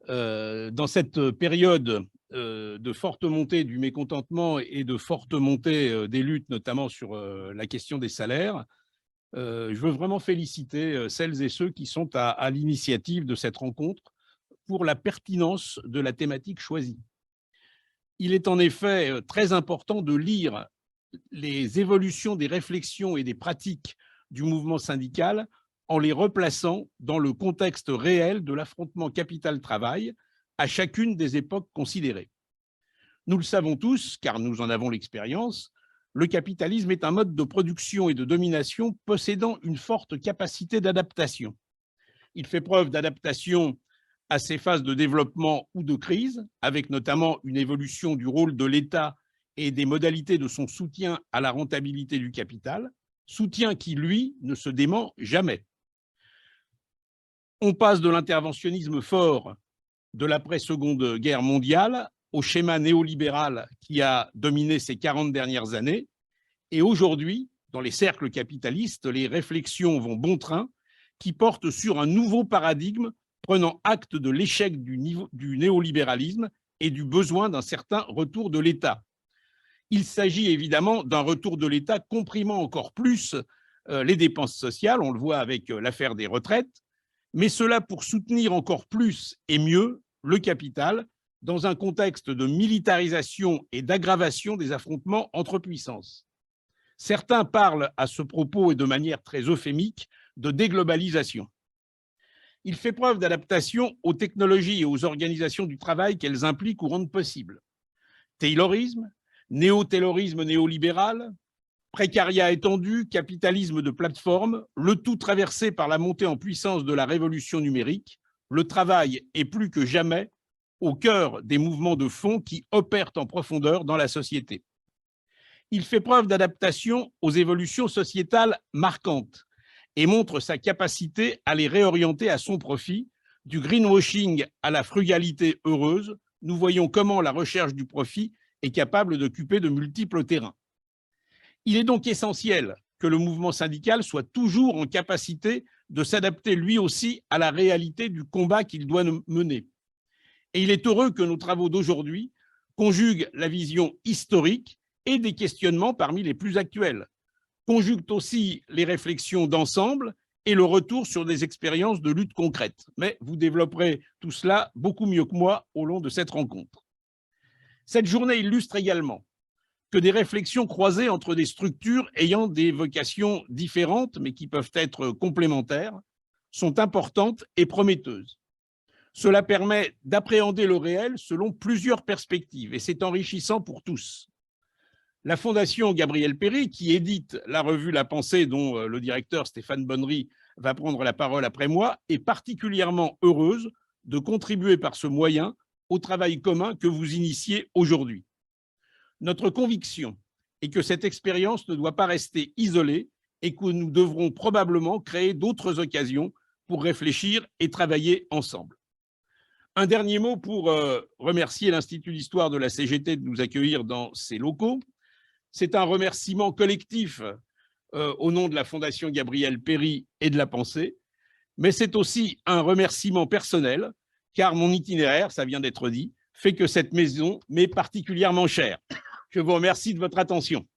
Dans cette période de forte montée du mécontentement et de forte montée des luttes, notamment sur la question des salaires, je veux vraiment féliciter celles et ceux qui sont à l'initiative de cette rencontre pour la pertinence de la thématique choisie. Il est en effet très important de lire les évolutions des réflexions et des pratiques du mouvement syndical en les replaçant dans le contexte réel de l'affrontement capital-travail à chacune des époques considérées. Nous le savons tous, car nous en avons l'expérience, le capitalisme est un mode de production et de domination possédant une forte capacité d'adaptation. Il fait preuve d'adaptation à ces phases de développement ou de crise, avec notamment une évolution du rôle de l'État et des modalités de son soutien à la rentabilité du capital, soutien qui, lui, ne se dément jamais. On passe de l'interventionnisme fort de l'après-Seconde Guerre mondiale au schéma néolibéral qui a dominé ces 40 dernières années. Et aujourd'hui, dans les cercles capitalistes, les réflexions vont bon train qui portent sur un nouveau paradigme prenant acte de l'échec du néolibéralisme et du besoin d'un certain retour de l'État. Il s'agit évidemment d'un retour de l'État comprimant encore plus les dépenses sociales, on le voit avec l'affaire des retraites, mais cela pour soutenir encore plus et mieux le capital dans un contexte de militarisation et d'aggravation des affrontements entre puissances. Certains parlent à ce propos et de manière très euphémique de déglobalisation. Il fait preuve d'adaptation aux technologies et aux organisations du travail qu'elles impliquent ou rendent possible. Taylorisme, néo-taylorisme néolibéral, précariat étendu, capitalisme de plateforme, le tout traversé par la montée en puissance de la révolution numérique, le travail est plus que jamais au cœur des mouvements de fond qui opèrent en profondeur dans la société. Il fait preuve d'adaptation aux évolutions sociétales marquantes et montre sa capacité à les réorienter à son profit. Du greenwashing à la frugalité heureuse, nous voyons comment la recherche du profit est capable d'occuper de multiples terrains. Il est donc essentiel que le mouvement syndical soit toujours en capacité de s'adapter lui aussi à la réalité du combat qu'il doit mener. Et il est heureux que nos travaux d'aujourd'hui conjuguent la vision historique et des questionnements parmi les plus actuels, conjuguent aussi les réflexions d'ensemble et le retour sur des expériences de lutte concrètes. Mais vous développerez tout cela beaucoup mieux que moi au long de cette rencontre. Cette journée illustre également que des réflexions croisées entre des structures ayant des vocations différentes, mais qui peuvent être complémentaires, sont importantes et prometteuses. Cela permet d'appréhender le réel selon plusieurs perspectives et c'est enrichissant pour tous. La Fondation Gabriel Péri, qui édite la revue La Pensée, dont le directeur Stéphane Bonnery va prendre la parole après moi, est particulièrement heureuse de contribuer par ce moyen au travail commun que vous initiez aujourd'hui. Notre conviction est que cette expérience ne doit pas rester isolée et que nous devrons probablement créer d'autres occasions pour réfléchir et travailler ensemble. Un dernier mot pour remercier l'Institut d'histoire de la CGT de nous accueillir dans ses locaux. C'est un remerciement collectif au nom de la Fondation Gabriel Péri et de La Pensée, mais c'est aussi un remerciement personnel, car mon itinéraire, ça vient d'être dit, fait que cette maison m'est particulièrement chère. Je vous remercie de votre attention.